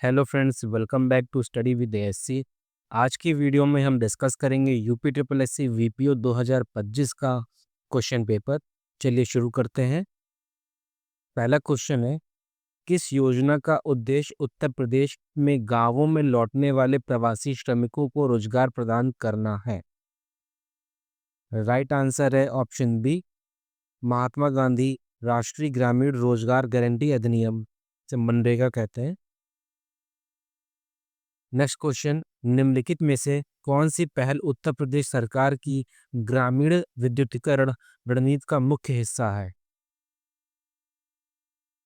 Hello friends, welcome back to study with ASC. आज की video में हम डिस्कस करेंगे यूपी ट्रिपल एससी वीपीओ 2025 का क्वेश्चन पेपर। चलिए शुरू करते हैं। पहला क्वेश्चन है, किस योजना का उद्देश्य उत्तर प्रदेश में गांवों में लौटने वाले प्रवासी श्रमिकों को रोजगार प्रदान करना है? राइट आंसर है ऑप्शन बी, महात्मा गांधी राष्ट्रीय ग्रामीण रोजगार गारंटी अधिनियम, से मनरेगा कहते हैं। नेक्स्ट क्वेश्चन, निम्नलिखित में से कौन सी पहल उत्तर प्रदेश सरकार की ग्रामीण विद्युतीकरण रणनीति का मुख्य हिस्सा है?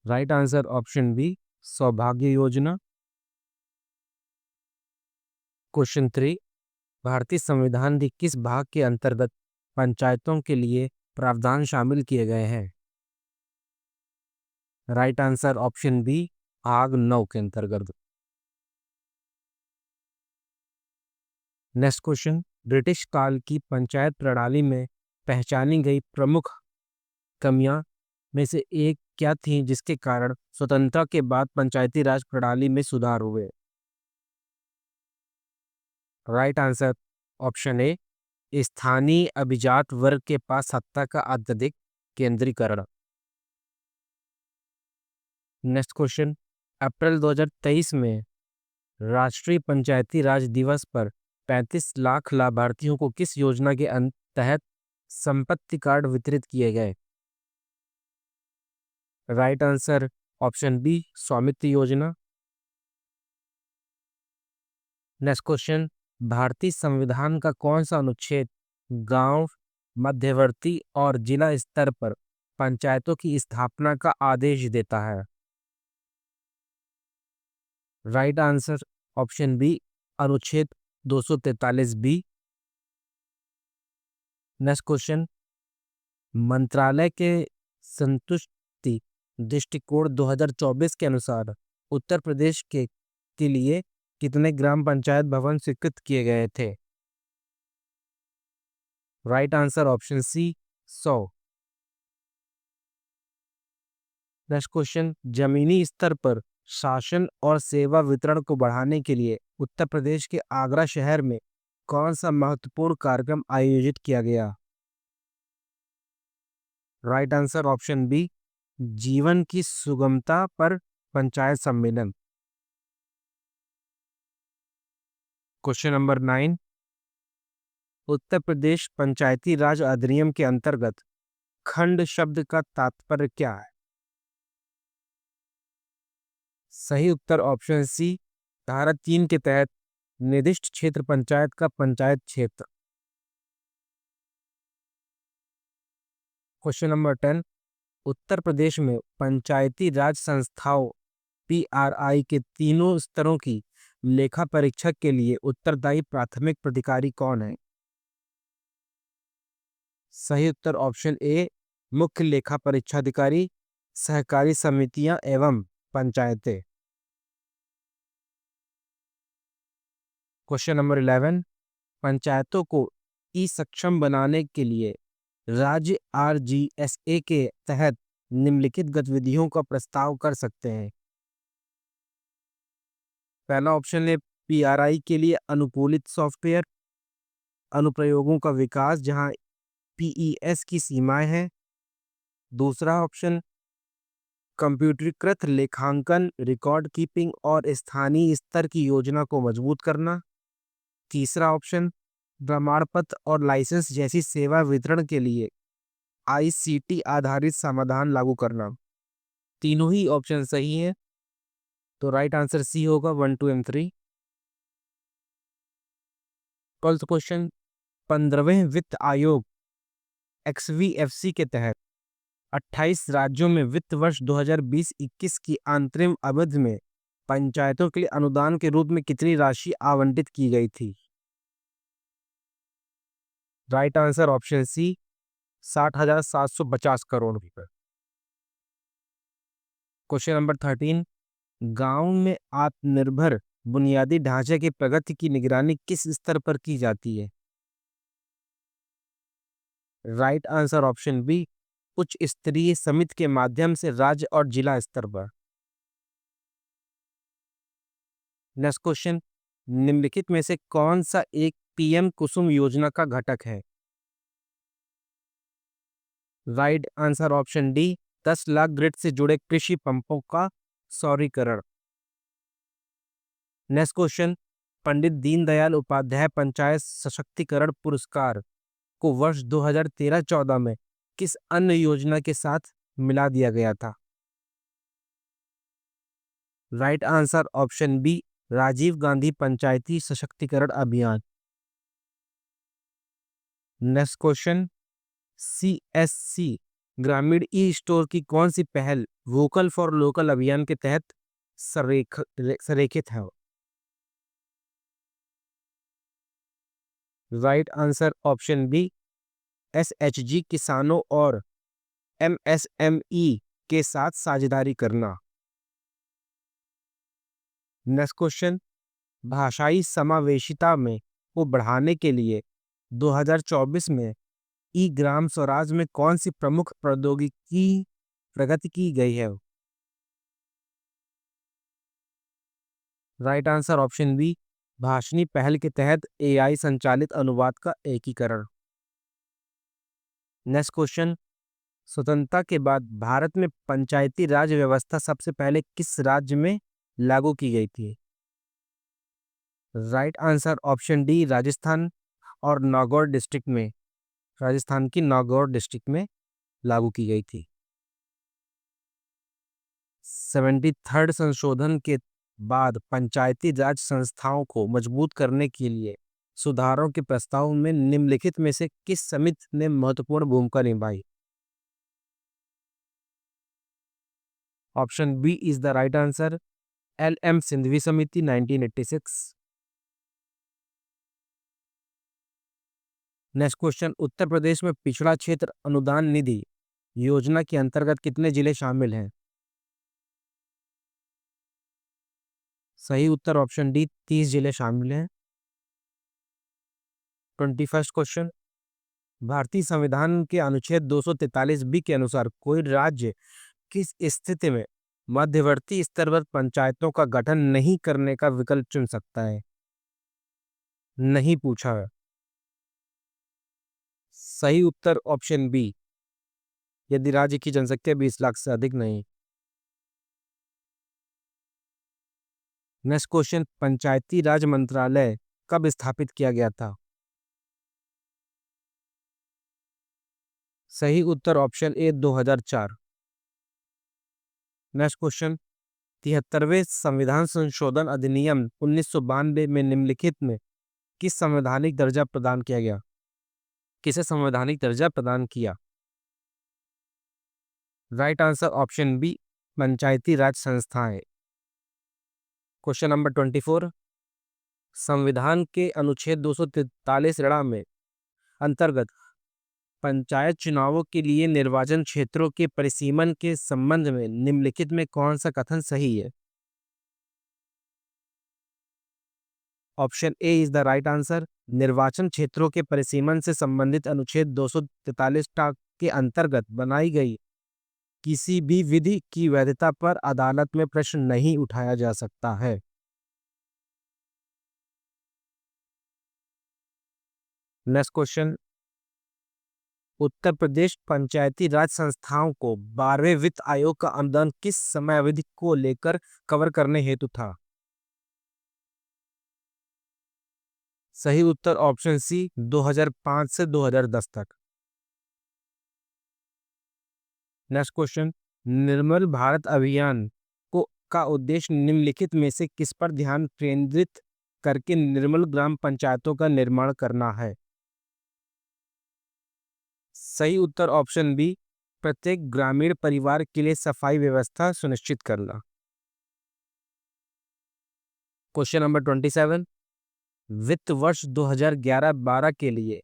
राइट आंसर ऑप्शन बी, सौभाग्य योजना। क्वेश्चन 3, भारतीय संविधान के किस भाग के अंतर्गत पंचायतों के लिए प्रावधान शामिल किए गए हैं? राइट आंसर ऑप्शन बी, भाग 9 के अंतर्गत। नेक्स्ट क्वेश्चन, ब्रिटिश काल की पंचायत प्रणाली में पहचानी गई प्रमुख कमियां में से एक क्या थी जिसके कारण स्वतंत्रता के बाद पंचायती राज प्रणाली में सुधार हुए? राइट आंसर ऑप्शन ए, स्थानीय अभिजात वर्ग के पास सत्ता का अत्यधिक केंद्रीकरण। नेक्स्ट क्वेश्चन, अप्रैल 2023 में राष्ट्रीय पंचायती राज दिवस पर 35 लाख लाभार्थियों को किस योजना के तहत संपत्ति कार्ड वितरित किए गए? राइट आंसर ऑप्शन बी, स्वामित्व योजना। नेक्स्ट क्वेश्चन, भारतीय संविधान का कौन सा अनुच्छेद गांव, मध्यवर्ती और जिला स्तर पर पंचायतों की स्थापना का आदेश देता है? राइट आंसर ऑप्शन बी, अनुच्छेद 243 बी। नेक्स्ट क्वेश्चन, मंत्रालय के संतुष्टि दृष्टिकोण 2024 के अनुसार उत्तर प्रदेश के लिए कितने ग्राम पंचायत भवन स्वीकृत किए गए थे? Right answer option C, 100। Next question, जमीनी स्तर पर शासन और सेवा वितरण को बढ़ाने के लिए उत्तर प्रदेश के आगरा शहर में कौन सा महत्वपूर्ण कार्यक्रम आयोजित किया गया? राइट आंसर ऑप्शन बी, जीवन की सुगमता पर पंचायत सम्मेलन। क्वेश्चन नंबर 9, उत्तर प्रदेश पंचायती राज अधिनियम के अंतर्गत खंड शब्द का तात्पर्य क्या है? सही उत्तर ऑप्शन सी, धारा 3 के तहत निर्दिष्ट क्षेत्र पंचायत का पंचायत क्षेत्र। क्वेश्चन नंबर 10, उत्तर प्रदेश में पंचायती राज संस्थाओं पीआरआई के तीनों स्तरों की लेखा परीक्षक के लिए उत्तरदायी प्राथमिक प्राधिकारी कौन है? सही उत्तर ऑप्शन ए, मुख्य लेखा परीक्षाधिकारी, सहकारी समितियां एवं पंचायतें। क्वेश्चन नंबर 11, पंचायतों को ई सक्षम बनाने के लिए राज्य आरजीएसए के तहत निम्नलिखित गतिविधियों का प्रस्ताव कर सकते हैं? पहला ऑप्शन है पीआरआई के लिए अनुकूलित सॉफ्टवेयर अनुप्रयोगों का विकास जहां पीईएस की सीमाएं हैं। दूसरा ऑप्शन, कंप्यूटरीकृत लेखांकन, रिकॉर्ड कीपिंग और स्थानीय स्तर की योजना को मजबूत करना। तीसरा ऑप्शन, प्रमाण पत्र और लाइसेंस जैसी सेवा वितरण के लिए आईसीटी आधारित समाधान लागू करना। तीनों ही ऑप्शन सही है, तो राइट आंसर सी होगा, 1, 2 एंड 3। 12th क्वेश्चन, 15वें वित्त आयोग एक्सवीएफसी के तहत 28 राज्यों में वित्त वर्ष 2020-21 की अंतरिम अवधि में पंचायतों के लिए अनुदान के रूप में कितनी राशि आवंटित की गई थी? Right answer option C, 60,750 crore रुपए। क्वेश्चन नंबर 13, गांव में आत्मनिर्भर बुनियादी ढांचे की प्रगति की निगरानी किस स्तर पर की जाती है? राइट आंसर ऑप्शन बी, उच्च स्तरीय समिति के माध्यम से राज्य और जिला स्तर पर। नेक्स्ट क्वेश्चन, निम्नलिखित में से कौन सा एक पीएम कुसुम योजना का घटक है? Right answer option D, 10 lakh grid से जुड़े कृषि पंपों का सौरीकरण। नेक्स्ट क्वेश्चन, पंडित दीनदयाल उपाध्याय पंचायत सशक्तिकरण पुरस्कार को वर्ष 2013-14 में किस अन्य योजना के साथ मिला दिया गया था? Right answer option B, Rajiv Gandhi Panchayati Sashaktikaran Abhiyan. Next question, CSC ग्रामीण ई स्टोर की कौन सी पहल वोकल फॉर लोकल अभियान के तहत संरेखित है? Right answer option B, SHG किसानों और एमएसएमई के साथ साझेदारी करना। नेक्स्ट क्वेश्चन, भाषाई समावेशिता में को बढ़ाने के लिए 2024 में ई ग्राम स्वराज में कौन सी प्रमुख प्रौद्योगिकी प्रगति की गई है? Right answer option B, Bhashini पहल के तहत एआई संचालित अनुवाद का एकीकरण। नेक्स्ट क्वेश्चन, स्वतंत्रता के बाद भारत में पंचायती राज व्यवस्था सबसे पहले किस राज्य में लागू की गई थी? Right answer option D, Rajasthan और नागौर डिस्ट्रिक्ट में, राजस्थान की नागौर डिस्ट्रिक्ट में लागू की गई थी। 73rd संशोधन के बाद पंचायती राज संस्थाओं को मजबूत करने के लिए सुधारों के प्रस्ताव में निम्नलिखित में से किस समिति ने महत्वपूर्ण भूमिका निभाई? Option B is the right answer, LM. Singhvi समिति 1986। नेक्स्ट क्वेश्चन, उत्तर प्रदेश में पिछड़ा क्षेत्र अनुदान निधि योजना के अंतर्गत कितने जिले शामिल हैं? सही उत्तर ऑप्शन डी, 30 जिले शामिल हैं। 21st क्वेश्चन, भारतीय संविधान के अनुच्छेद 243 बी के अनुसार कोई राज्य किस स्थिति में मध्यवर्ती स्तर पर पंचायतों का गठन नहीं करने का विकल्प चुन सकता है? नहीं पूछा है। सही उत्तर ऑप्शन बी, यदि राज्य की जनसंख्या 20 लाख से अधिक नहीं। नेक्स्ट क्वेश्चन, पंचायती राज मंत्रालय कब स्थापित किया गया था? सही उत्तर ऑप्शन ए, 2004। नेक्स्ट क्वेश्चन, 73वें संविधान संशोधन अधिनियम 1992 में निम्नलिखित में किस संवैधानिक दर्जा प्रदान किया गया? किसे संवैधानिक दर्जा प्रदान किया? राइट आंसर ऑप्शन बी, पंचायती राज संस्थाएं। क्वेश्चन नंबर 24, संविधान के अनुच्छेद 243 में अंतर्गत पंचायत चुनावों के लिए निर्वाचन क्षेत्रों के परिसीमन के संबंध में निम्नलिखित में कौन सा कथन सही है? Option A is the right answer, निर्वाचन क्षेत्रों के परिसीमन से संबंधित अनुच्छेद 243 के अंतर्गत बनाई गई किसी भी विधि की वैधता पर अदालत में प्रश्न नहीं उठाया जा सकता है। नेक्स्ट क्वेश्चन, उत्तर प्रदेश पंचायती राज संस्थाओं को 12वें वित्त आयोग का अनुदान किस समयावधि को लेकर कवर करने हेतु था? सही उत्तर ऑप्शन सी, 2005 से 2010 तक। नेक्स्ट क्वेश्चन, निर्मल भारत अभियान को का उद्देश्य निम्नलिखित में से किस पर ध्यान केंद्रित करके निर्मल ग्राम पंचायतों का निर्माण करना है? सही उत्तर ऑप्शन बी, प्रत्येक ग्रामीण परिवार के लिए सफाई व्यवस्था सुनिश्चित करना। क्वेश्चन नंबर 27, वित्त वर्ष 2011-12 के लिए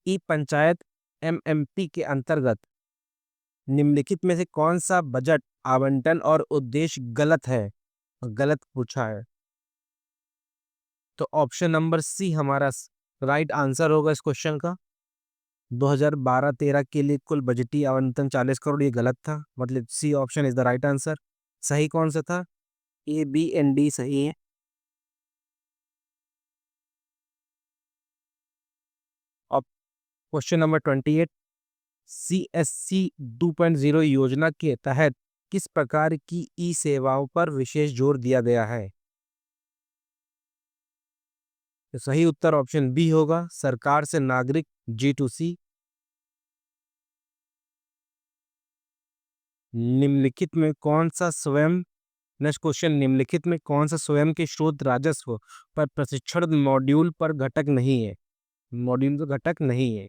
ई पंचायत एमएमपी के अंतर्गत निम्नलिखित में से कौन सा बजट आवंटन और उद्देश्य गलत है? गलत पूछा है, तो ऑप्शन नंबर सी हमारा राइट आंसर होगा इस क्वेश्चन का। 2012-13 के लिए कुल बजटीय आवंटन 40 करोड़, ये गलत था, मतलब C option is the right answer. सही कौन सा था? ए, बी एंड डी सही है। क्वेश्चन नंबर 28, CSC 2.0 योजना के तहत किस प्रकार की ई सेवाओं पर विशेष जोर दिया गया है? तो सही उत्तर ऑप्शन बी होगा, सरकार से नागरिक, G2C। निम्नलिखित में कौन सा स्वयं नेक्स्ट क्वेश्चन, निम्नलिखित में कौन सा स्वयं के स्रोत राजस्व पर प्रशिक्षण मॉड्यूल पर घटक नहीं है? मॉड्यूल तो घटक नहीं है,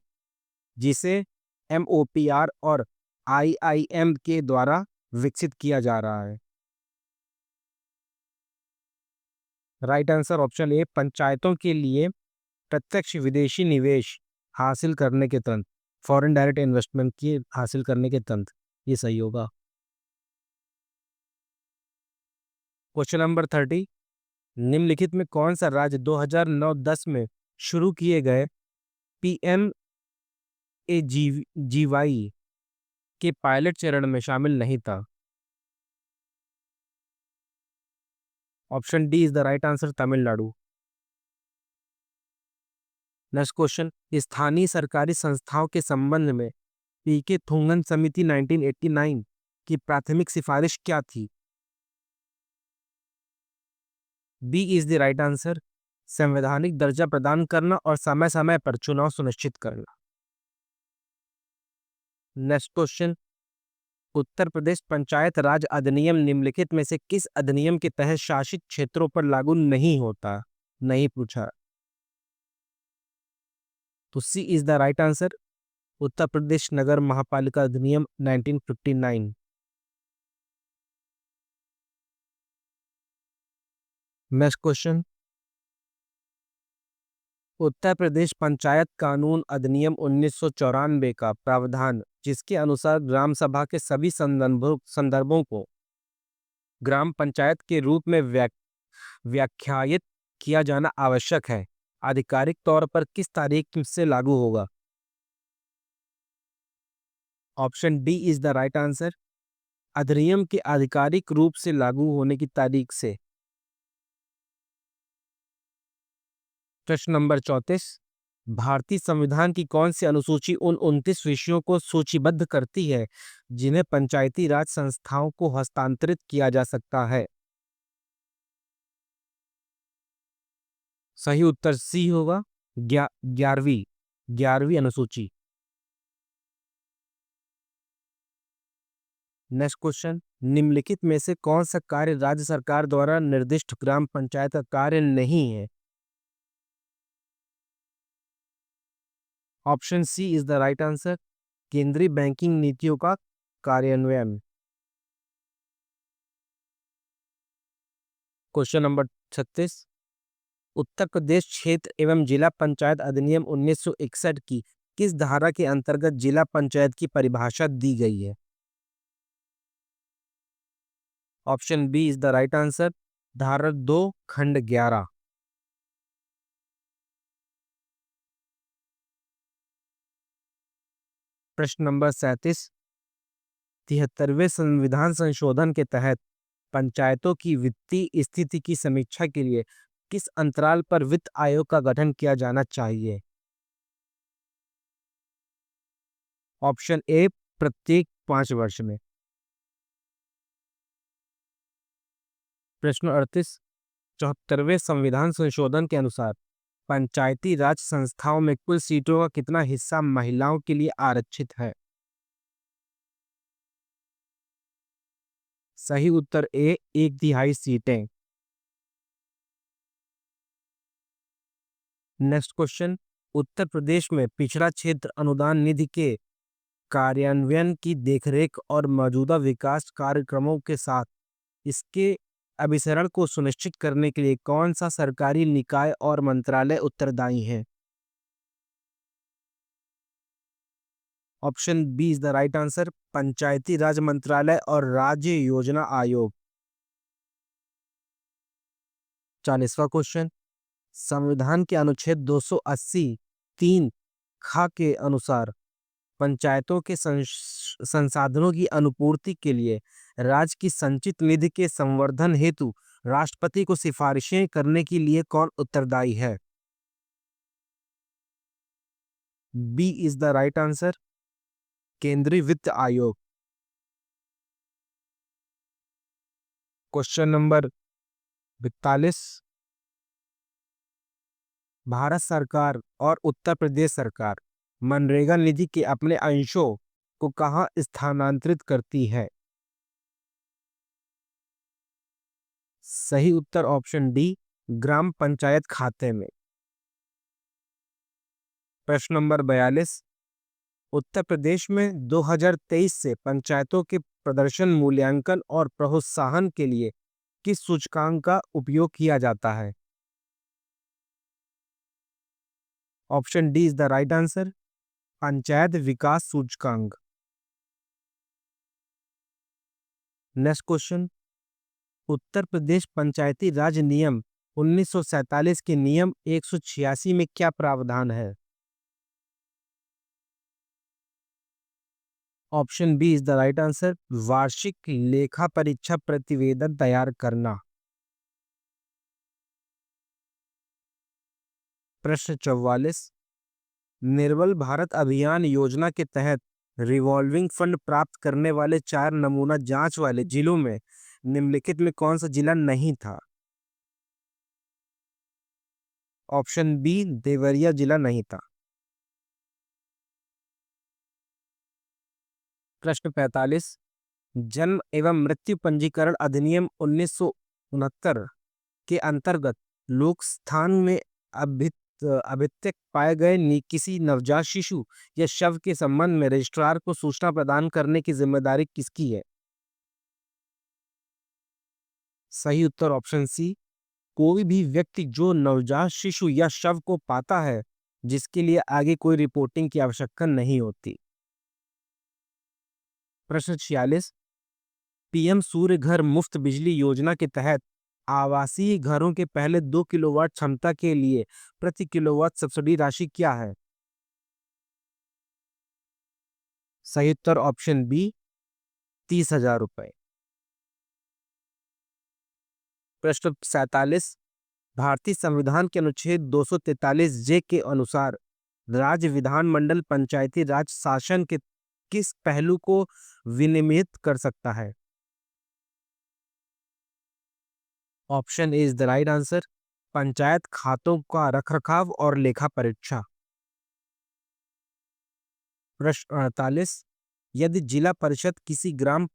जिसे MOPR और IIM के द्वारा विकसित किया जा रहा है। राइट आंसर ऑप्शन ए, पंचायतों के लिए प्रत्यक्ष विदेशी निवेश हासिल करने के तंत्र, फॉरेन डायरेक्ट इन्वेस्टमेंट की हासिल करने के तंत्र, ये सही होगा। क्वेश्चन नंबर 30, निम्नलिखित में कौन सा राज्य 2009-10 में शुरू किए गए PMAGY के पायलट चरण में शामिल नहीं था? Option D is the right answer, Tamil Nadu. Next question, स्थानीय सरकारी संस्थाओं के संबंध में पीके थोंगन समिति 1989 की प्राथमिक सिफारिश क्या थी? B is the right answer, संवैधानिक दर्जा प्रदान करना और समय समय पर चुनाव सुनिश्चित करना। नेक्स्ट क्वेश्चन, उत्तर प्रदेश पंचायत राज अधिनियम निम्नलिखित में से किस अधिनियम के तहत शासित क्षेत्रों पर लागू नहीं होता? नहीं पूछा, तो सी is the right answer, Uttar Pradesh नगर महापालिका अधिनियम 1959। नेक्स्ट क्वेश्चन, उत्तर प्रदेश पंचायत कानून अधिनियम 1994 का प्रावधान जिसके अनुसार ग्राम सभा के सभी संदर्भों को ग्राम पंचायत के रूप में व्याख्यायित किया जाना आवश्यक है, आधिकारिक तौर पर किस तारीख से लागू होगा? Option D is the right answer, अधिनियम के आधिकारिक रूप से लागू होने की तारीख से। प्रश्न नंबर 34, भारतीय संविधान की कौन सी अनुसूची उन 29 विषयों को सूचीबद्ध करती है जिन्हें पंचायती राज संस्थाओं को हस्तांतरित किया जा सकता है? सही उत्तर सी होगा, 11वीं अनुसूची। नेक्स्ट क्वेश्चन, निम्नलिखित में से कौन सा कार्य राज्य सरकार द्वारा निर्दिष्ट ग्राम पंचायत का कार्य नहीं है? Option C is the right answer, केंद्रीय बैंकिंग नीतियों का कार्यान्वयन। क्वेश्चन नंबर 36, उत्तर प्रदेश क्षेत्र एवं जिला पंचायत अधिनियम 1961 की किस धारा के अंतर्गत जिला पंचायत की परिभाषा दी गई है? Option B is the right answer, धारा 2 खंड 11। प्रश्न नंबर 37, 73वें संविधान संशोधन के तहत पंचायतों की वित्तीय स्थिति की समीक्षा के लिए किस अंतराल पर वित्त आयोग का गठन किया जाना चाहिए? ऑप्शन ए, प्रत्येक 5 वर्ष में। प्रश्न 38, 74वें संविधान संशोधन के अनुसार पंचायती राज संस्थाओं में कुल सीटों का कितना हिस्सा महिलाओं के लिए आरक्षित है? सही उत्तर ए, 1/3 सीटें। नेक्स्ट क्वेश्चन, उत्तर प्रदेश में पिछड़ा क्षेत्र अनुदान निधि के कार्यान्वयन की देखरेख और मौजूदा विकास कार्यक्रमों के साथ इसके अभिसरण को सुनिश्चित करने के लिए कौन सा सरकारी निकाय और मंत्रालय उत्तरदायी है? Option B is the right answer, Panchayati Raj मंत्रालय और राज्य योजना आयोग। 40वां क्वेश्चन, संविधान के अनुच्छेद 280 3 खा के अनुसार पंचायतों के संसाधनों की अनुपूर्ति के लिए राज्य की संचित निधि के संवर्धन हेतु राष्ट्रपति को सिफारिशें करने के लिए कौन उत्तरदायी है? B is the right answer, केंद्रीय वित्त आयोग। क्वेश्चन नंबर 42, भारत सरकार और उत्तर प्रदेश सरकार मनरेगा निधि के अपने अंशों को कहां स्थानांतरित करती है? सही उत्तर ऑप्शन डी, ग्राम पंचायत खाते में। प्रश्न नंबर 42, उत्तर प्रदेश में 2023 से पंचायतों के प्रदर्शन मूल्यांकन और प्रोत्साहन के लिए किस सूचकांक का उपयोग किया जाता है? Option D is the right answer, panchayat विकास सूचकांक। नेक्स्ट क्वेश्चन, उत्तर प्रदेश पंचायती राज नियम 1947 के नियम 186 में क्या प्रावधान है? Option B is the right answer, वार्षिक लेखा परीक्षा प्रतिवेदन तैयार करना। प्रश्न 44, निर्मल भारत अभियान योजना के तहत रिवॉल्विंग फंड प्राप्त करने वाले 4 नमूना जांच वाले जिलों में निम्नलिखित में कौन सा जिला नहीं था? ऑप्शन बी, देवरिया जिला नहीं था। प्रश्न 45, जन्म एवं मृत्यु पंजीकरण अधिनियम 1969 के अंतर्गत लोक स्थान में अभित्यक पाए गए किसी नवजात शिशु या शव के संबंध में रजिस्ट्रार को सूचना प्रदान करने की जिम्मेदारी किसकी है? सही उत्तर ऑप्शन सी, कोई भी व्यक्ति जो नवजात शिशु या शव को पाता है जिसके लिए आगे कोई रिपोर्टिंग की आवश्यकता नहीं होती। प्रश्न 46, पीएम सूर्य घर मुफ्त बिजली योजना के तहत आवासीय घरों के पहले 2 किलोवाट क्षमता के लिए प्रति किलोवाट सब्सिडी राशि क्या है? सही उत्तर ऑप्शन बी, 30,000 रुपए। प्रश्न 47, भारतीय संविधान के अनुच्छेद 243 जे के अनुसार राज्य विधानमंडल पंचायती राज शासन के किस पहलू को विनियमित कर सकता है? Option A is the right answer, panchayat खातों का रखरखाव और लेखा परीक्षा। प्रश्न 48, यदि जिला परिषद किसी ग्राम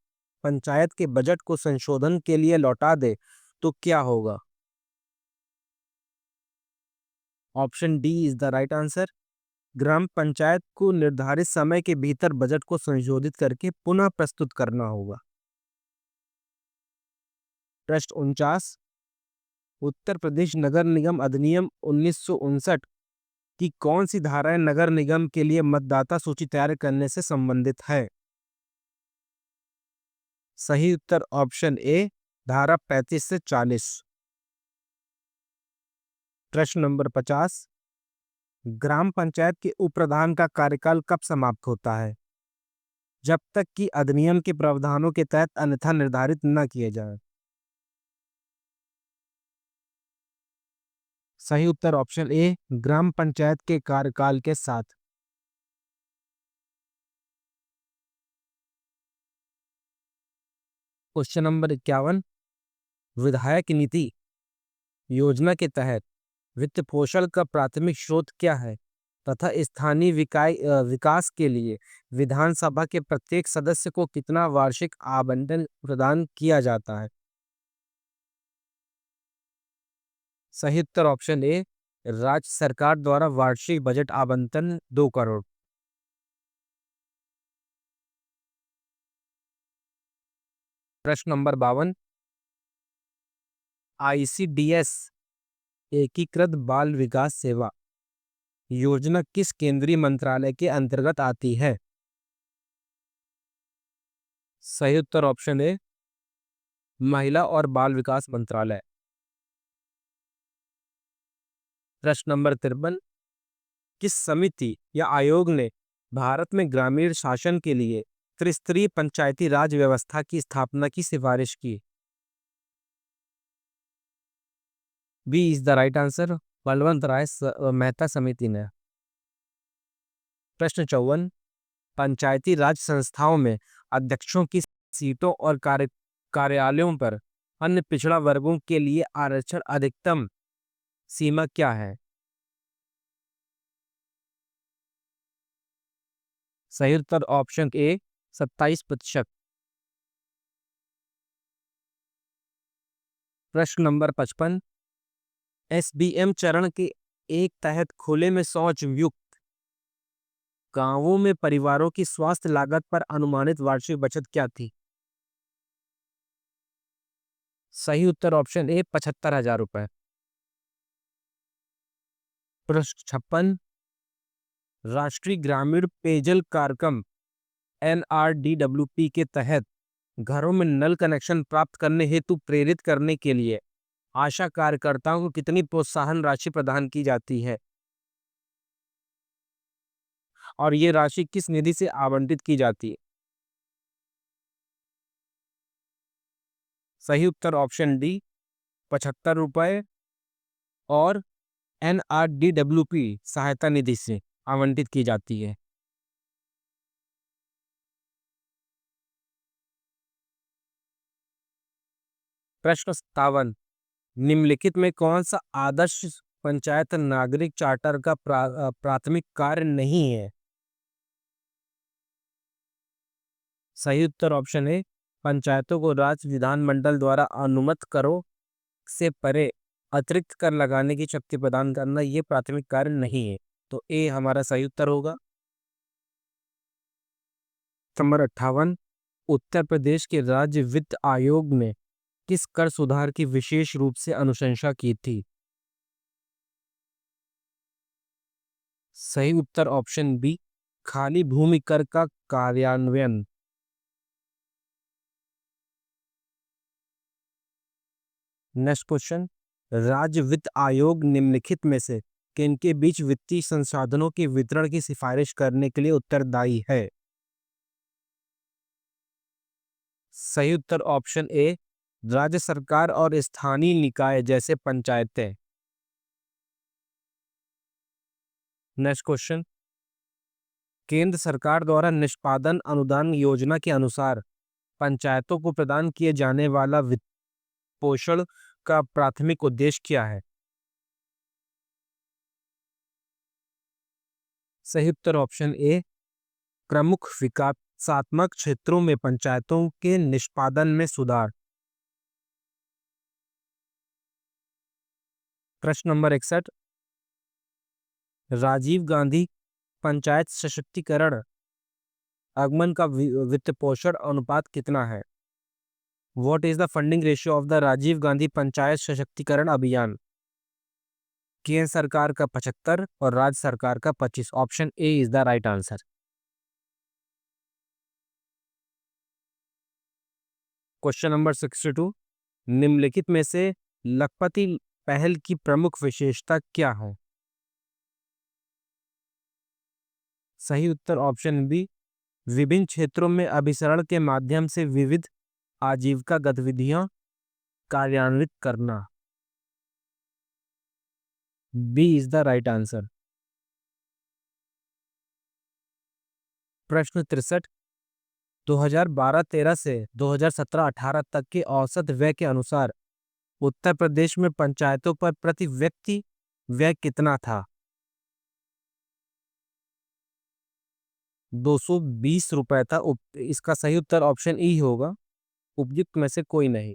पंचायत के बजट को संशोधन के लिए लौटा दे तो क्या होगा? Option D is the right answer, ग्राम पंचायत को निर्धारित समय के भीतर बजट को संशोधित करके पुनः प्रस्तुत करना होगा। प्रश्न 49, उत्तर प्रदेश नगर निगम अधिनियम 1959 की कौन सी धाराएं नगर निगम के लिए मतदाता सूची तैयार करने से संबंधित है? सही उत्तर ऑप्शन ए, धारा 35 से 40। प्रश्न नंबर 50, ग्राम पंचायत के उप प्रधान का कार्यकाल कब समाप्त होता है? जब तक कि अधिनियम के प्रावधानों के तहत अन्यथा निर्धारित न किए जाए। सही उत्तर ऑप्शन ए, ग्राम पंचायत के कार्यकाल के साथ। क्वेश्चन नंबर 51, विधायक नीति योजना के तहत वित्त पोषण का प्राथमिक स्रोत क्या है तथा स्थानीय विकास के लिए विधानसभा के प्रत्येक सदस्य को कितना वार्षिक आवंटन प्रदान किया जाता है? सही उत्तर ऑप्शन ए, राज्य सरकार द्वारा वार्षिक बजट आवंटन 2 करोड़। प्रश्न नंबर 52, आईसीडीएस एकीकृत बाल विकास सेवा योजना किस केंद्रीय मंत्रालय के अंतर्गत आती है? सही उत्तर ऑप्शन ए, महिला और बाल विकास मंत्रालय। प्रश्न नंबर 53, किस समिति या आयोग ने भारत में ग्रामीण शासन के लिए त्रिस्तरीय पंचायती राज व्यवस्था की स्थापना की सिफारिश की? B is the right answer, Balwant Rai Mehta समिति ने। प्रश्न 54, पंचायती राज संस्थाओं में अध्यक्षों की सीटों और कार्यालयों पर अन्य पिछड़ा वर्गों के लिए आरक्षण अधिकतम सीमा क्या है? सही उत्तर ऑप्शन ए 27%। प्रश्न नंबर 55, एसबीएम चरण के एक तहत खुले में शौच युक्त गांवों में परिवारों की स्वास्थ्य लागत पर अनुमानित वार्षिक बचत क्या थी? सही उत्तर ऑप्शन ए 75,000 रुपए। प्रश्न 56, राष्ट्रीय ग्रामीण पेयजल कार्यक्रम NRDWP के तहत घरों में नल कनेक्शन प्राप्त करने हेतु प्रेरित करने के लिए आशा कार्यकर्ताओं को कितनी प्रोत्साहन राशि प्रदान की जाती है और ये राशि किस निधि से आवंटित की जाती है? सही उत्तर ऑप्शन डी 75 रुपए और NRDWP सहायता निधि से आवंटित की जाती है। प्रश्न 57, निम्नलिखित में कौन सा आदर्श पंचायत नागरिक चार्टर का प्राथमिक कार्य नहीं है? सही उत्तर ऑप्शन है पंचायतों को राज्य विधानमंडल द्वारा अनुमत करों से परे अतिरिक्त कर लगाने की शक्ति प्रदान करना ये प्राथमिक कार्य नहीं है, तो ए हमारा सही उत्तर होगा। नंबर 58, उत्तर प्रदेश के राज्य वित्त आयोग ने किस कर सुधार की विशेष रूप से अनुशंसा की थी? सही उत्तर ऑप्शन बी खाली भूमि कर का कार्यान्वयन। नेक्स्ट क्वेश्चन, राज्य वित्त आयोग निम्नलिखित में से किनके बीच वित्तीय संसाधनों के वितरण की सिफारिश करने के लिए उत्तरदायी है? सही उत्तर ऑप्शन ए राज्य सरकार और स्थानीय निकाय जैसे पंचायतें। नेक्स्ट क्वेश्चन, केंद्र सरकार द्वारा निष्पादन अनुदान योजना के अनुसार पंचायतों को प्रदान किए जाने वाला वित्त पोषण का प्राथमिक उद्देश्य क्या है? सही उत्तर ऑप्शन ए प्रमुख विकासात्मक क्षेत्रों में पंचायतों के निष्पादन में सुधार। प्रश्न नंबर 61, राजीव गांधी पंचायत सशक्तिकरण आगमन का वित्त पोषण अनुपात कितना है? What is the funding ratio of the Rajiv Gandhi Panchayat सशक्तिकरण अभियान? केंद्र सरकार का 75 और राज्य सरकार का 25। Option A is the right answer. Question number 62, निम्नलिखित में से लखपति पहल की प्रमुख विशेषता क्या है? सही उत्तर ऑप्शन बी विभिन्न क्षेत्रों में अभिसरण के माध्यम से विविध आजीविका गतिविधियां कार्यान्वित करना। B is the right answer. प्रश्न 63, 2012-13 से 2017-18 तक के औसत व्यय के अनुसार उत्तर प्रदेश में पंचायतों पर प्रति व्यक्ति व्यय कितना था? 220 रुपए था। इसका सही उत्तर ऑप्शन ई होगा, उपयुक्त में से कोई नहीं।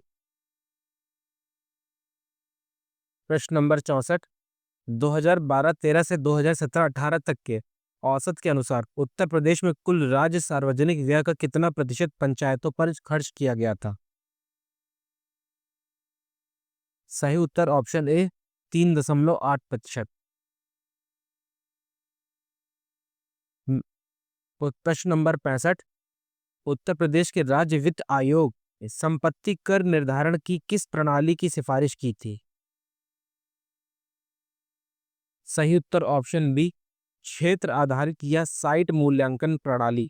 प्रश्न नंबर 64, 2012-13 से 2017-18 तक के औसत के अनुसार उत्तर प्रदेश में कुल राज्य सार्वजनिक व्यय का कितना प्रतिशत पंचायतों पर खर्च किया गया था? सही उत्तर ऑप्शन ए 3.8%। प्रश्न नंबर 65, उत्तर प्रदेश के राज्य वित्त आयोग ने संपत्ति कर निर्धारण की किस प्रणाली की सिफारिश की थी? सही उत्तर ऑप्शन बी क्षेत्र आधारित या साइट मूल्यांकन प्रणाली।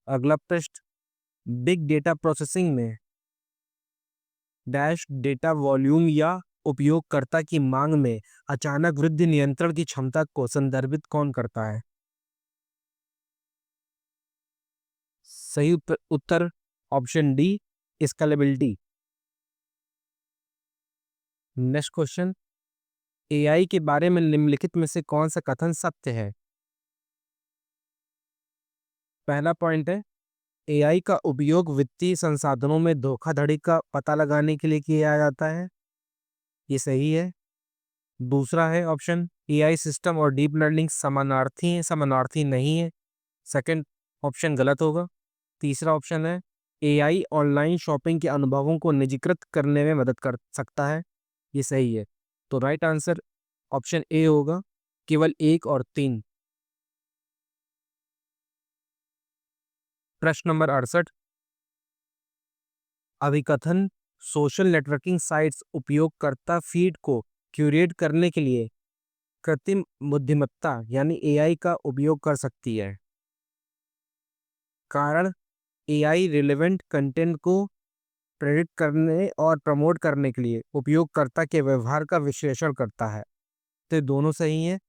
अगला प्रश्न, बिग डेटा प्रोसेसिंग में डैश डेटा वॉल्यूम या उपयोगकर्ता की मांग में अचानक वृद्धि नियंत्रण की क्षमता को संदर्भित कौन करता है? सही उत्तर option D, scalability. Next question, AI के बारे में निम्नलिखित में से कौन सा कथन सत्य है? पहला पॉइंट है, एआई का उपयोग वित्तीय संसाधनों में धोखाधड़ी का पता लगाने के लिए किया जाता है। ये सही है। दूसरा है ऑप्शन, एआई सिस्टम और डीप लर्निंग समानार्थी हैं, समानार्थी नहीं है। सेकंड ऑप्शन गलत होगा। तीसरा ऑप्शन है, एआई ऑनलाइन शॉपिंग के अनुभवों को निजीकृत करने में मदद कर सकता है। ये सही है। तो राइट आंसर ऑप्शन ए होगा, केवल 1 और 3। प्रश्न नंबर 68, अभिकथन सोशल नेटवर्किंग साइट्स उपयोगकर्ता फीड को क्यूरेट करने के लिए कृत्रिम बुद्धिमत्ता यानी एआई का उपयोग कर सकती है। कारण, एआई रिलेवेंट कंटेंट को प्रेडिक्ट करने और प्रमोट करने के लिए उपयोगकर्ता के व्यवहार का विश्लेषण करता है। तो दोनों सही हैं।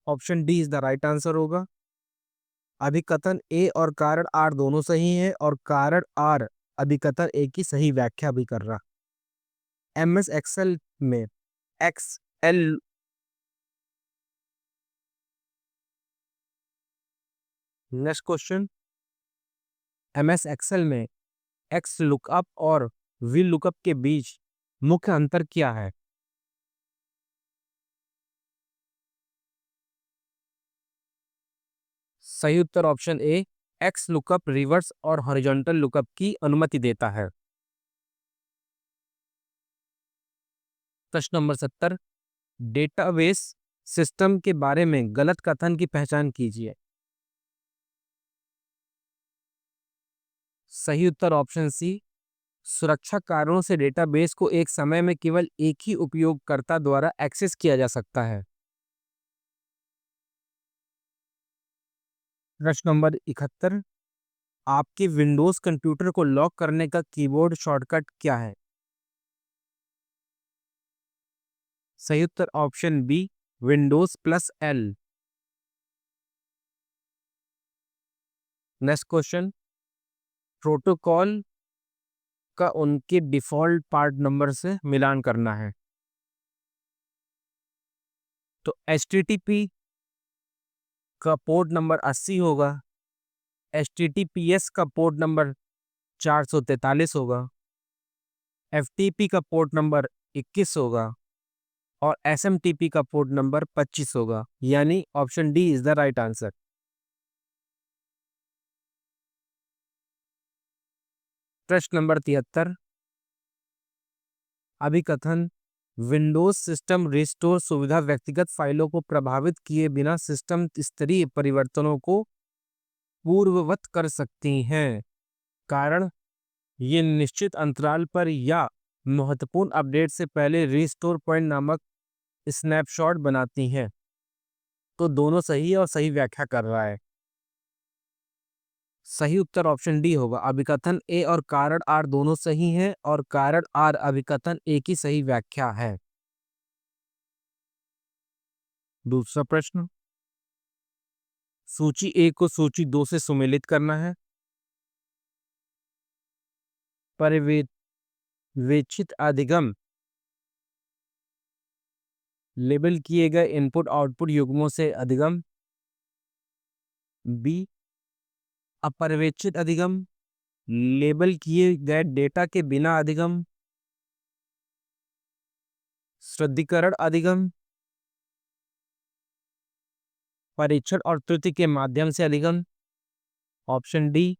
Option D is the right answer होगा। अभिकथन ए और कारण आर दोनों सही हैं और कारण आर अभिकथन ए की सही व्याख्या भी कर रहा। एमएस एक्सेल में X L next question, MS Excel में एक्स लुकअप और वी लुकअप के बीच मुख्य अंतर क्या है? सही उत्तर option A, X lookup reverse और हॉरिजॉन्टल लुकअप की अनुमति देता है। प्रश्न नंबर 70, डेटाबेस सिस्टम के बारे में गलत कथन की पहचान कीजिए। सही उत्तर ऑप्शन सी, सुरक्षा कारणों से डेटाबेस को एक समय में केवल एक ही उपयोगकर्ता द्वारा एक्सेस किया जा सकता है। प्रश्न नंबर 71, आपके विंडोज कंप्यूटर को लॉक करने का कीबोर्ड शॉर्टकट क्या है? सही उत्तर option B, Windows plus L. Next question, protocol का उनके डिफॉल्ट पार्ट नंबर से मिलान करना है। तो एचटीटीपी का पोर्ट नंबर 80 होगा, एचटीटीपीएस का पोर्ट नंबर 443 होगा, एफटीपी का पोर्ट नंबर 21 होगा और एसएमटीपी का पोर्ट नंबर 25 होगा। यानी option D is the right answer. प्रश्न नंबर 73, अभिकथन विंडोज सिस्टम रिस्टोर सुविधा व्यक्तिगत फाइलों को प्रभावित किए बिना सिस्टम स्तरीय परिवर्तनों को पूर्ववत कर सकती हैं। कारण, ये निश्चित अंतराल पर या महत्वपूर्ण अपडेट से पहले रिस्टोर पॉइंट नामक स्नैपशॉट बनाती हैं। तो दोनों सही है और सही व्याख्या कर रहा है। सही उत्तर ऑप्शन डी होगा, अभिकथन ए और कारण आर दोनों सही हैं और कारण आर अभिकथन ए की सही व्याख्या है। दूसरा प्रश्न, सूची ए को सूची 2 से सुमेलित करना है। पर्यवेक्षित अधिगम लेबल किए गए इनपुट आउटपुट युग्मों से अधिगम। बी, अपर्यवेक्षित अधिगम लेबल किए गए डेटा के बिना अधिगम। शुद्धिकरण अधिगम परीक्षण और त्रुटि के माध्यम से अधिगम। ऑप्शन डी,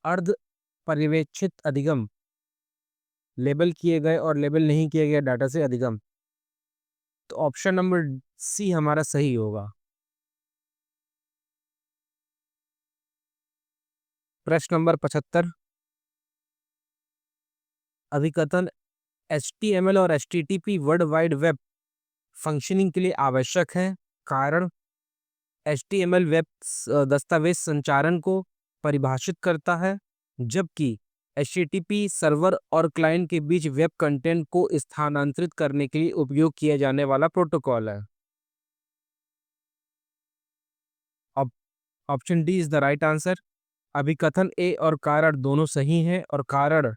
अर्ध पर्यवेक्षित अधिगम लेबल किए गए और लेबल नहीं किए गए डाटा से अधिगम। तो ऑप्शन नंबर सी हमारा सही होगा। प्रश्न नंबर 75, अभिकथन HTML और HTTP world wide web functioning के लिए आवश्यक है। कारण, HTML वेब दस्तावेज संचारण को परिभाषित करता है, जबकि HTTP सर्वर और क्लाइंट के बीच वेब कंटेंट को स्थानांतरित करने के लिए उपयोग किया जाने वाला प्रोटोकॉल है। Option D is the right answer. अभिकथन ए और कारण दोनों सही हैं और कारण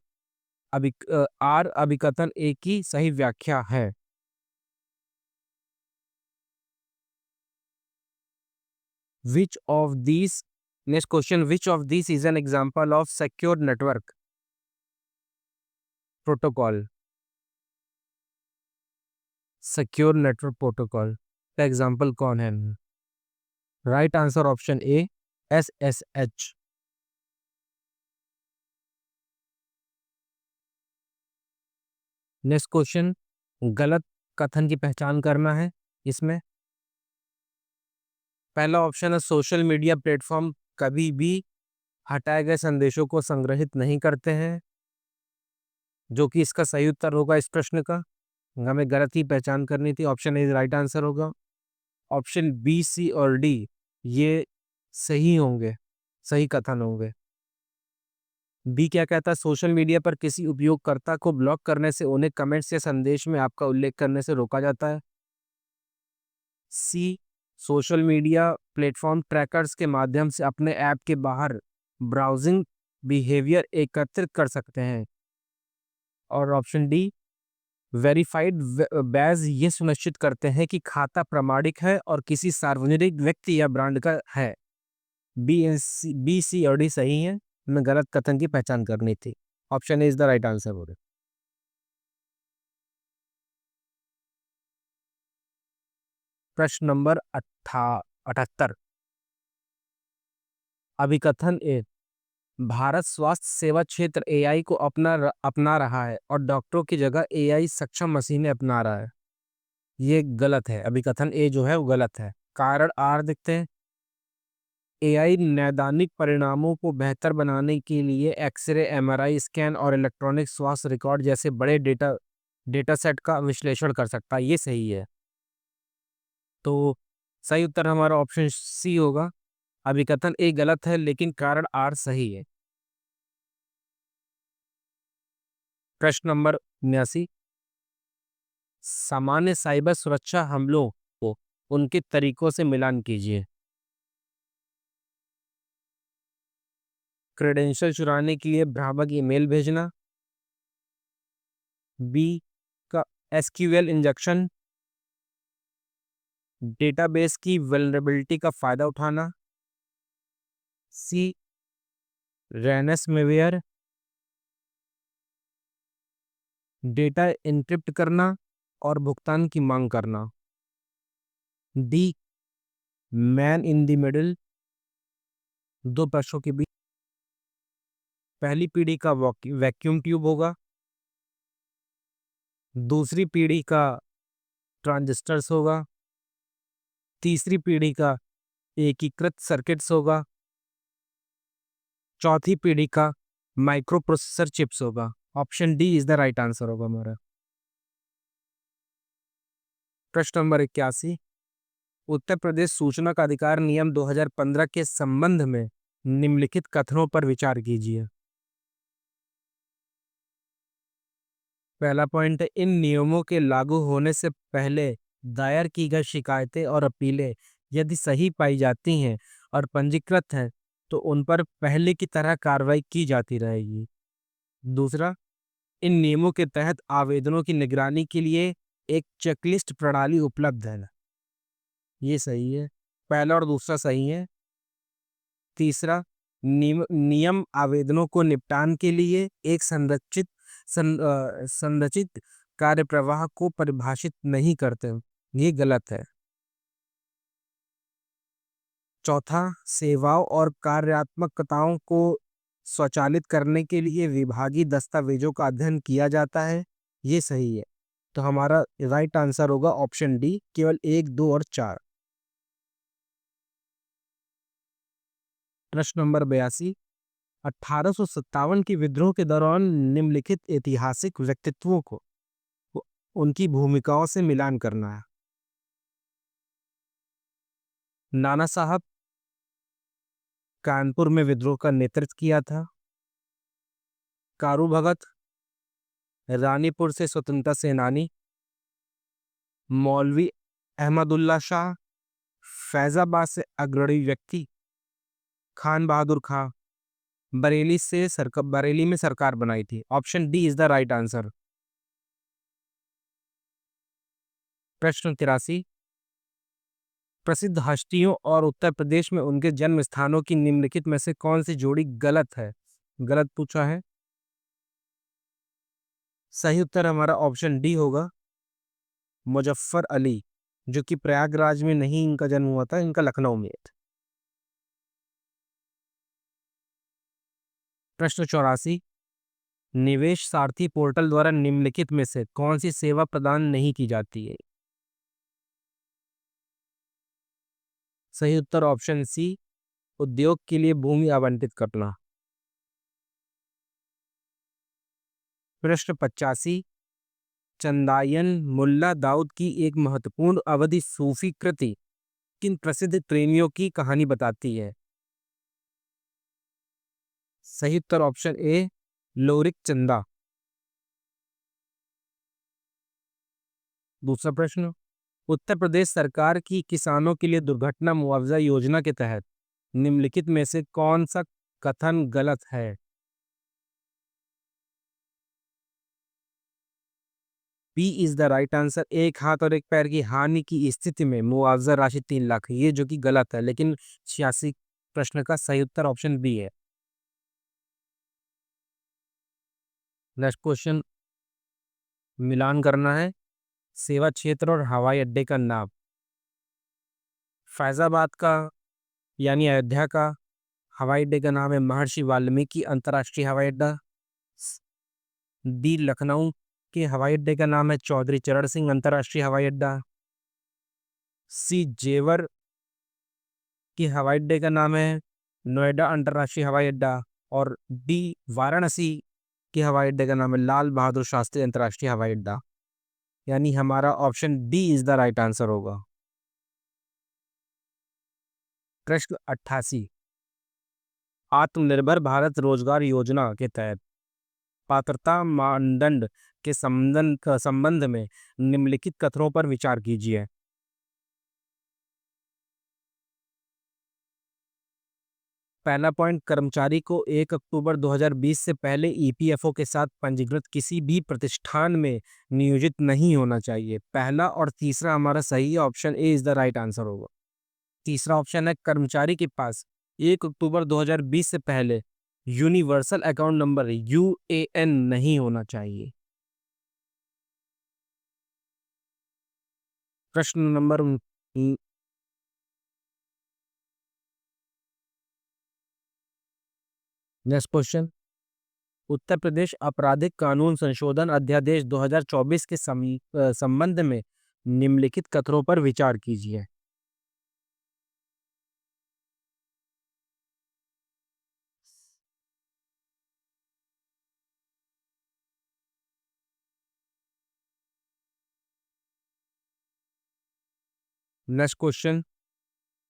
आर अभिकथन ए की सही व्याख्या है। Which of these next question, which of this is an example of secure network protocol? Secure network protocol का एग्जांपल कौन है? Right answer option A, SSH। Next question, गलत कथन की पहचान करना है इसमें। पहला ऑप्शन है सोशल मीडिया प्लेटफॉर्म कभी भी हटाए गए संदेशों को संग्रहित नहीं करते हैं, जो कि इसका सही उत्तर होगा इस प्रश्न का। हमें गलत ही पहचान करनी थी। ऑप्शन ए राइट आंसर होगा। ऑप्शन बी, सी और डी ये सही होंगे, सही कथन होंगे। बी क्या कहता है? सोशल मीडिया पर किसी उपयोगकर्ता को ब्लॉक करने से उन्हें कमेंट्स या संदेश में आपका उल्लेख करने से रोका जाता है। सी, सोशल मीडिया प्लेटफॉर्म ट्रैकर्स के माध्यम से अपने ऐप के बाहर ब्राउजिंग बिहेवियर एकत्रित कर सकते हैं। और ऑप्शन डी, वेरीफाइड बैज ये सुनिश्चित करते हैं कि खाता प्रामाणिक है और किसी सार्वजनिक व्यक्ति या ब्रांड का है। बी, सी और डी सही है। हमें गलत कथन की पहचान करनी थी। Option A is the right answer हो रहा। प्रश्न नंबर 78। अभिकथन ए, भारत स्वास्थ्य सेवा क्षेत्र एआई को अपना रहा है और डॉक्टरों की जगह एआई सक्षम मशीनें अपना रहा है। ये गलत है। अभिकथन ए जो है वो गलत है। कारण आर देखते हैं। एआई नैदानिक परिणामों को बेहतर बनाने के लिए एक्सरे, एमआरआई स्कैन और इलेक्ट्रॉनिक स्वास्थ्य रिकॉर्ड जैसे बड़े डेटा सेट का विश्लेषण कर सकता है। ये सही है। तो सही उत्तर हमारा ऑप्शन सी होगा। अभिकथन ए गलत है लेकिन कारण आर सही है। प्रश्न नंबर 79। सामान्य साइबर सुरक्षा हमलों को उनके तरीकों से मिलान कीजिए। क्रेडेंशियल चुराने के लिए भ्रामक ईमेल भेजना। बी का एसक्यूएल इंजेक्शन। डेटाबेस की वल्नरेबिलिटी का फायदा उठाना। सी, रैनसमवेयर। डेटा एन्क्रिप्ट करना और भुगतान की मांग करना। D, man in the middle, दो पक्षों के बीच। पहली पीढ़ी का वैक्यूम ट्यूब होगा, दूसरी पीढ़ी का ट्रांजिस्टर्स होगा, तीसरी पीढ़ी का एकीकृत सर्किट्स होगा, चौथी पीढ़ी का माइक्रो प्रोसेसर चिप्स होगा। Option D is the right answer होगा हमारा। प्रश्न नंबर 81। उत्तर प्रदेश सूचना का अधिकार नियम 2015 के संबंध में निम्नलिखित कथनों पर विचार कीजिए। पहला पॉइंट है, इन नियमों के लागू होने से पहले दायर की गई शिकायतें और अपीलें यदि सही पाई जाती हैं और पंजीकृत हैं तो उन पर पहले की तरह कार्रवाई की जाती रहेगी। दूसरा, इन नियमों के तहत आवेदनों की निगरानी के लिए एक चेकलिस्ट प्रणाली उपलब्ध है। ये सही है। पहला और दूसरा सही है। तीसरा, नियम आवेदनों को निपटान के लिए एक संरचित कार्य प्रवाह को परिभाषित नहीं करते। ये गलत है। चौथा, सेवाओं और कार्यात्मकताओं को स्वचालित करने के लिए विभागीय दस्तावेजों का अध्ययन किया जाता है। ये सही है। तो हमारा राइट आंसर होगा ऑप्शन डी, केवल 1, 2 और 4। प्रश्न नंबर 82। 1857 के विद्रोह के दौरान निम्नलिखित ऐतिहासिक व्यक्तित्वों को उनकी भूमिकाओं से मिलान करना है। नाना साहब, कानपुर में विद्रोह का नेतृत्व किया था। कारू भगत, रानीपुर से स्वतंत्रता सेनानी, मौलवी अहमदुल्ला शाह, फैजाबाद से अग्रणी व्यक्ति, खान बहादुर खां। बरेली में सरकार बनाई थी। Option D is the right answer. प्रश्न 83, प्रसिद्ध हस्तियों और उत्तर प्रदेश में उनके जन्म स्थानों की निम्नलिखित में से कौन सी जोड़ी गलत है? गलत पूछा है। सही उत्तर हमारा ऑप्शन डी होगा, मुजफ्फर अली, जो कि प्रयागराज में नहीं इनका जन्म हुआ था, इनका लखनऊ में था। प्रश्न 84, निवेश सारथी पोर्टल द्वारा निम्नलिखित में से कौन सी सेवा प्रदान नहीं की जाती है? सही उत्तर ऑप्शन सी, उद्योग के लिए भूमि आवंटित करना। प्रश्न 85, चंदायन मुल्ला दाऊद की एक महत्वपूर्ण अवधि सूफी कृति किन प्रसिद्ध प्रेमियों की कहानी बताती है? सही उत्तर ऑप्शन ए, लोरिक चंदा। दूसरा प्रश्न, उत्तर प्रदेश सरकार की किसानों के लिए दुर्घटना मुआवजा योजना के तहत निम्नलिखित में से कौन सा कथन गलत है? B is the right answer. एक हाथ और एक पैर की हानि की स्थिति में मुआवजा राशि 3 लाख, ये जो कि गलत है, लेकिन 86 प्रश्न का सही उत्तर ऑप्शन बी है। नेक्स्ट क्वेश्चन मिलान करना है, सेवा क्षेत्र और हवाई अड्डे का नाम। फैजाबाद का यानी अयोध्या का हवाई अड्डे का नाम है महर्षि वाल्मीकि अंतर्राष्ट्रीय हवाई अड्डा। डी, लखनऊ के हवाई अड्डे का नाम है चौधरी चरण सिंह अंतर्राष्ट्रीय हवाई अड्डा। सी, जेवर के हवाई अड्डे का नाम है नोएडा अंतर्राष्ट्रीय हवाई अड्डा। और डी, वाराणसी के हवाई अड्डे का नाम है लाल बहादुर शास्त्री अंतर्राष्ट्रीय हवाई अड्डा। यानी हमारा option D is the right answer होगा। प्रश्न 88, आत्मनिर्भर भारत रोजगार योजना के तहत पात्रता मानदंड के संबंध में निम्नलिखित कथनों पर विचार कीजिए। पहला पॉइंट, कर्मचारी को 1 अक्टूबर 2020 से पहले ईपीएफओ के साथ पंजीकृत किसी भी प्रतिष्ठान में नियोजित नहीं होना चाहिए। पहला और तीसरा हमारा सही option A is the right answer होगा। तीसरा ऑप्शन है, कर्मचारी के पास 1 अक्टूबर 2020 से पहले यूनिवर्सल अकाउंट नंबर यूएएन नहीं होना चाहिए। प्रश्न number next question, Uttar Pradesh आपराधिक कानून संशोधन अध्यादेश 2024 के संबंध में निम्नलिखित कथनों पर विचार कीजिए। नेक्स्ट क्वेश्चन,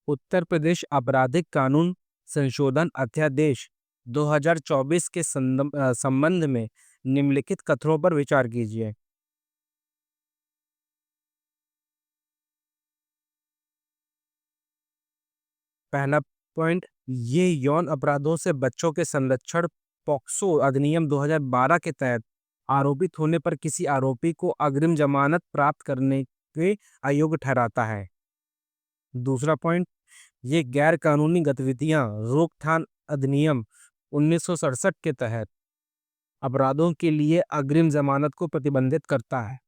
उत्तर प्रदेश आपराधिक कानून संशोधन अध्यादेश 2024 के संबंध में निम्नलिखित कथनों पर विचार कीजिए। पहला पॉइंट, ये यौन अपराधों से बच्चों के संरक्षण पॉक्सो अधिनियम 2012 के तहत आरोपित होने पर किसी आरोपी को अग्रिम जमानत प्राप्त करने के अयोग्य ठहराता है। दूसरा पॉइंट, ये गैर कानूनी गतिविधियां रोकथाम अधिनियम 1967 के तहत अपराधों के लिए अग्रिम जमानत को प्रतिबंधित करता है।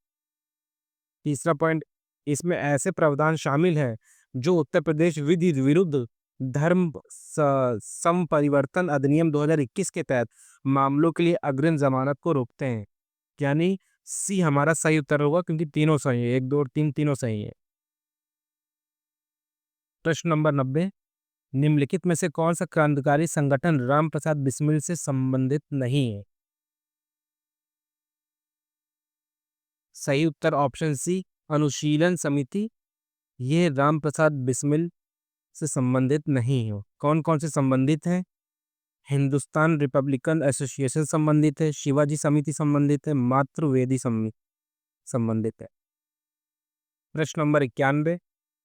तीसरा पॉइंट, इसमें ऐसे प्रावधान शामिल हैं जो उत्तर प्रदेश विधि विरुद्ध धर्म संपरिवर्तन अधिनियम 2021 के तहत मामलों के लिए अग्रिम जमानत को रोकते हैं। यानी सी हमारा सही उत्तर होगा, क्योंकि तीनों सही है, 1, 2 और 3 तीनों सही है। प्रश्न नंबर 90, निम्नलिखित में से कौन सा क्रांतिकारी संगठन रामप्रसाद बिस्मिल से संबंधित नहीं है? सही उत्तर ऑप्शन सी, अनुशीलन समिति। यह रामप्रसाद बिस्मिल से संबंधित नहीं हो। कौन कौन से संबंधित हैं? हिंदुस्तान रिपब्लिकन एसोसिएशन संबंधित है, शिवाजी समिति संबंधित है, मातृवेदी संबंधित है। प्रश्न नंबर 91,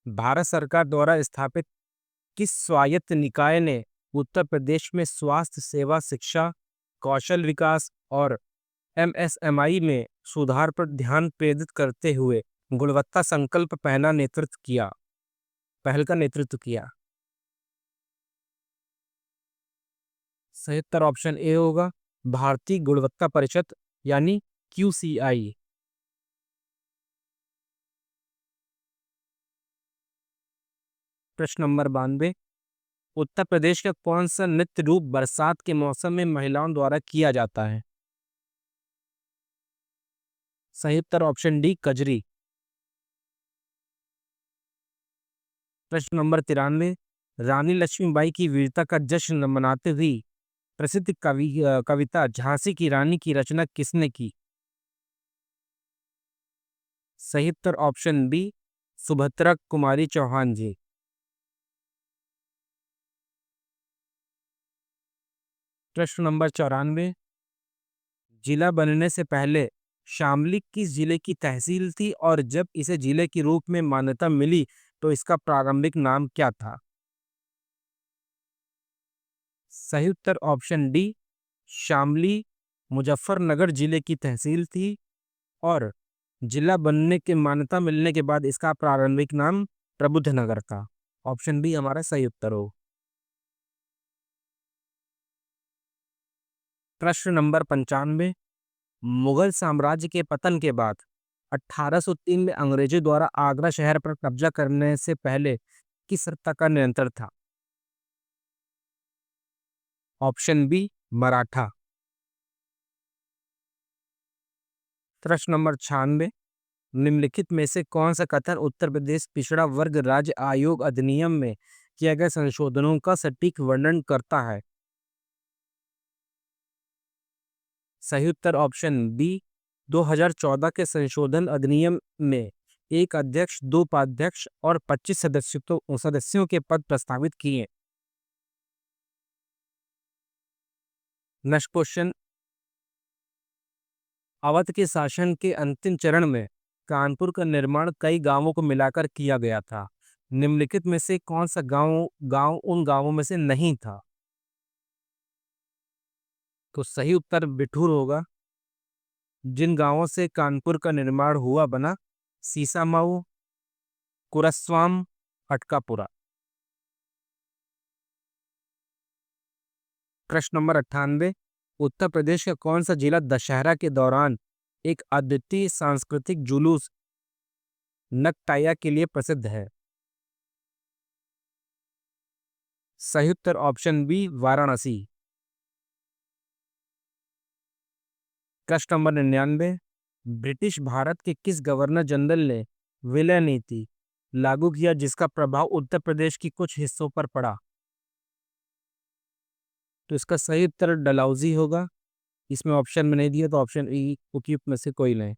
भारत सरकार द्वारा स्थापित किस स्वायत्त निकाय ने उत्तर प्रदेश में स्वास्थ्य सेवा, शिक्षा, कौशल विकास और एमएसएमई में सुधार पर ध्यान केंद्रित करते हुए गुणवत्ता संकल्प पहल का नेतृत्व किया? सही उत्तर ऑप्शन ए होगा, भारतीय गुणवत्ता परिषद यानी QCI। प्रश्न नंबर 92, उत्तर प्रदेश का कौन सा नृत्य रूप बरसात के मौसम में महिलाओं द्वारा किया जाता है? सही उत्तर ऑप्शन डी, कजरी। प्रश्न नंबर 93, रानी लक्ष्मीबाई की वीरता का जश्न मनाते हुए प्रसिद्ध कविता झांसी की रानी की रचना किसने की? सही उत्तर ऑप्शन बी, सुभद्रा कुमारी चौहान जी। प्रश्न नंबर 94, जिला बनने से पहले शामली किस जिले की तहसील थी और जब इसे जिले के रूप में मान्यता मिली तो इसका प्रारंभिक नाम क्या था? सही उत्तर ऑप्शन डी, शामली मुजफ्फरनगर जिले की तहसील थी और जिला बनने की मान्यता मिलने के बाद इसका प्रारंभिक नाम प्रबुद्धनगर था। ऑप्शन बी हमारा सही उत्तर हो। प्रश्न नंबर 95, मुगल साम्राज्य के पतन के बाद 1803 में अंग्रेजों द्वारा आगरा शहर पर कब्जा करने से पहले किस सत्ता का नियंत्रण था? Option B, Maratha. प्रश्न नंबर 96, निम्नलिखित में से कौन सा कथन उत्तर प्रदेश पिछड़ा वर्ग राज्य आयोग अधिनियम में किए गए संशोधनों का सटीक वर्णन करता है? सही उत्तर ऑप्शन बी, 2014 के संशोधन अधिनियम में एक अध्यक्ष, 2 उपाध्यक्ष और 25 सदस्यों के पद प्रस्तावित किए। नेक्स्ट क्वेश्चन, अवध के शासन के अंतिम चरण में कानपुर का निर्माण कई गांवों को मिलाकर किया गया था। निम्नलिखित में से कौन सा गांव उन गांवों में से नहीं था? तो सही उत्तर बिठूर होगा। जिन गांवों से कानपुर का निर्माण हुआ बना सीसामऊ, कुरस्वाम, अटकापुरा। प्रश्न नंबर 98, उत्तर प्रदेश का कौन सा जिला दशहरा के दौरान एक अद्वितीय सांस्कृतिक जुलूस नगटाया के लिए प्रसिद्ध है? सही उत्तर ऑप्शन बी, वाराणसी। प्रश्न नंबर 99, ब्रिटिश भारत के किस गवर्नर जनरल ने विलय नीति लागू किया जिसका प्रभाव उत्तर प्रदेश की कुछ हिस्सों पर पड़ा? तो इसका सही उत्तर डलहौजी होगा। इसमें ऑप्शन में नहीं दिया तो ऑप्शन ई उपयुक्त में से कोई नहीं।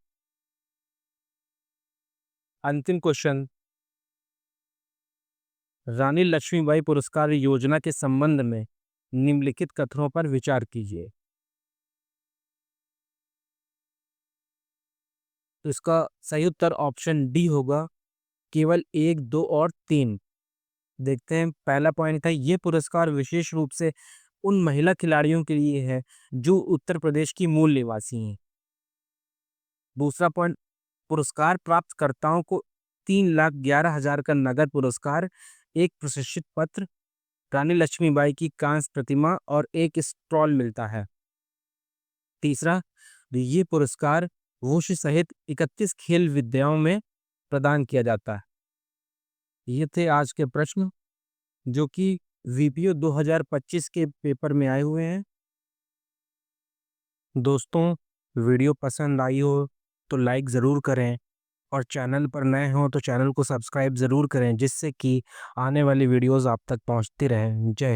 अंतिम क्वेश्चन, रानी लक्ष्मीबाई पुरस्कार योजना के संबंध में निम्नलिखित कथनों पर विचार कीजिए। तो इसका सही उत्तर ऑप्शन डी होगा, केवल 1, 2 और 3। देखते हैं। पहला पॉइंट था, ये पुरस्कार विशेष रूप से उन महिला खिलाड़ियों के लिए है जो उत्तर प्रदेश की मूल निवासी हैं। दूसरा पॉइंट, पुरस्कार प्राप्तकर्ताओं को 3,11,000 का नगद पुरस्कार, एक प्रशस्ति पत्र, रानी लक्ष्मीबाई की कांस्य प्रतिमा और एक स्टॉल मिलता है। तीसरा, ये पुरस्कार वुशु सहित 31 खेल विद्याओं में प्रदान किया जाता है। ये थे आज के प्रश्न जो कि वीपीओ 2025 के पेपर में आए हुए हैं। दोस्तों, वीडियो पसंद आई हो तो लाइक ज़रूर करें और चैनल पर नए हो तो चैनल को सब्सक्राइब ज़रूर करें जिससे कि आने वाली वीडियोस आप तक पहुंचती रहें। जय